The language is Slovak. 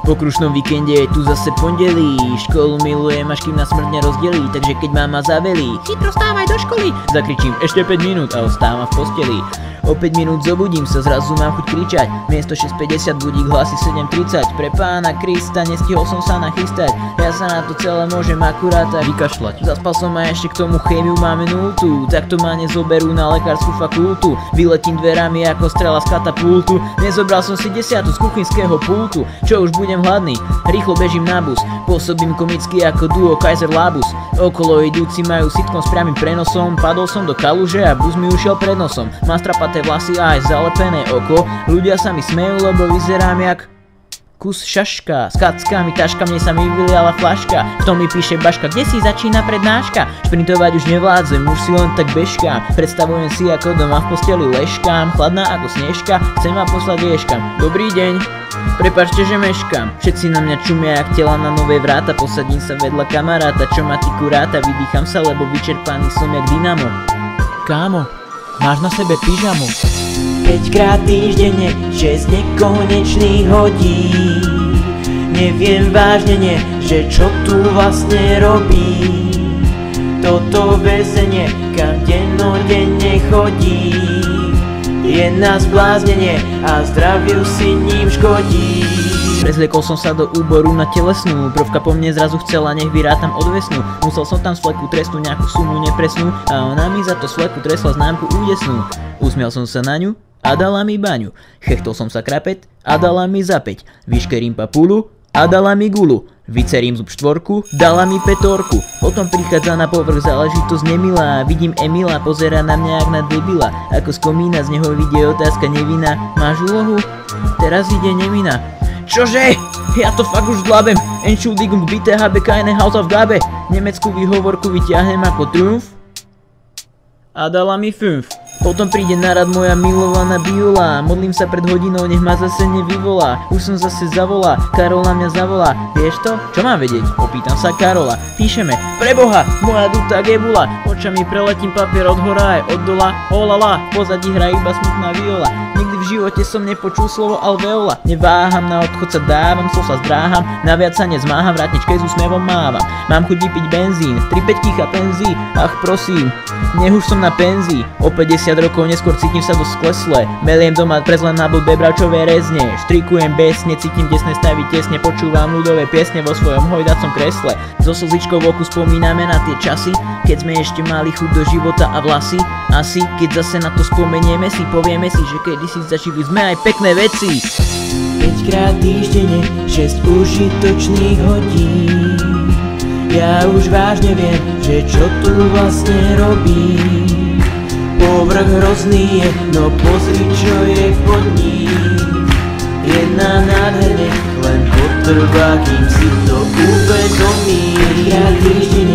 Po krušnom víkende je tu zase pondelí. Školu milujem, až kým nás smrť nerozdelí. Takže keď mama zavelí, chytro stávaj do školy, zakričím ešte 5 minút a ostávam v posteli. O 5 minút zobudím sa, zrazu mám chuť kričať. Miesto 6:50 budík hlási 7:30. Pre Pána Krista nestihol som sa nachystať. Ja sa na to celé môžem akurát tak vykašľať. Zaspal som a ešte k tomu chémiu máme nultú. Takto ma nezoberú na lekárskú fakultu. Vyletím dverami ako strela z katapultu. Nezobral som si 10 z kuchynského pultu. Čo už budem hladný, rýchlo bežím na bus. Pôsobím komicky ako duo Kaiser Labus. Okolo idúci majú sitkom s priamym prenosom. Padol som do kaluže a bus mi ušiel pred nosom. Mám strapaté vlasy a aj zalepené oko. Ľudia sa mi smejú, lebo vyzerám jak kus šaška. S kackami, taškami sa mi vyliala flaška. V tom mi píše Baška, kde si začína prednáška. Šprintovať už nevládzem, už si len tak bežkám. Predstavujem si, ako doma v posteli leškám. Chladná ako snežka, chcem vám poslať vieškam. Dobrý deň, prepáčte, že meškám. Všetci na mňa čumia jak tela na nové vráta. Posadím sa vedľa kamaráta, čo ma tyku ráta. Vydýcham sa, lebo vyčerpaný som jak dynamo. Kámo, máš na sebe pyžamu. 5-krát týždenne, 6 nekonečných hodín. Neviem vážne nie, že čo tu vlastne robí. Toto väzenie, kam dennodenne chodí, je na zbláznenie a zdraviu si ním škodí. Prezliekol som sa do úboru na telesnú. Prvka po mne zrazu chcela, nech vyrátam odvesnú. Musel som tam z fleku trestnúť nejakú sumu nepresnú a ona mi za to z fleku tresla známku údesnú. Usmiel som sa na ňu a dala mi baňu. Chechtol som sa krapet a dala mi zapäť. Vyškerím papulu a dala mi gulu. Vycerím zub štvorku, dala mi petorku. Potom prichádza na povrch záležitosť nemilá. Vidím Emila, pozerá na mňa jak na debila. Ako z komína z neho vidie otázka nevinná. Máš úlohu? Teraz ide nemina. Čože? Ja to fakt už zlabem. Entschuldigung bitte, habe keine Hausaufgabe. Nemeckú výhovorku vyťahnem ako triumf a dala mi 5. Potom príde na rad moja milovaná Viola. Modlím sa pred hodinou, nech ma zase nevyvolá. Už som zase zavolá, Karol na mňa zavolá. Vieš to? Čo mám vedieť? Opýtam sa Karola. Píšeme, preboha, moja dutá gebula. Očami preletím papier od hora aj od dola. Olala, pozadí hra iba smutná viola. Nikdy v živote som nepočul slovo alveola. Neváham, na odchod sa dávam, sa zdráham. Naviac sa nezmáham, vrátničke s úsmevom mávam. Mám chuť vypiť benzín, 3,5 a penzí. Ach prosím, nech už som na penzii. O 50 rokov neskôr cítim sa dosť sklesle. Meliem doma prezlen na blbé bravčové rezne. Štrikujem besne, cítim desné stavy tesne. Počúvam ľudové piesne vo svojom hojdacom kresle. So slzičkou v oku spomíname na tie časy, keď sme ešte mali chuť do života a vlasy. Asi, keď zase na to spomenieme si, povieme si, že kedysi zažili sme aj pekné veci. 5-krát týždenne, 6 užitočných hodín. Ja už vážne viem, že čo tu vlastne robí. Povrch hrozný je, no pozri čo je pod ním. Jedna nádherne, len potrvá, kým si to uvedomí. 5-krát týždenne,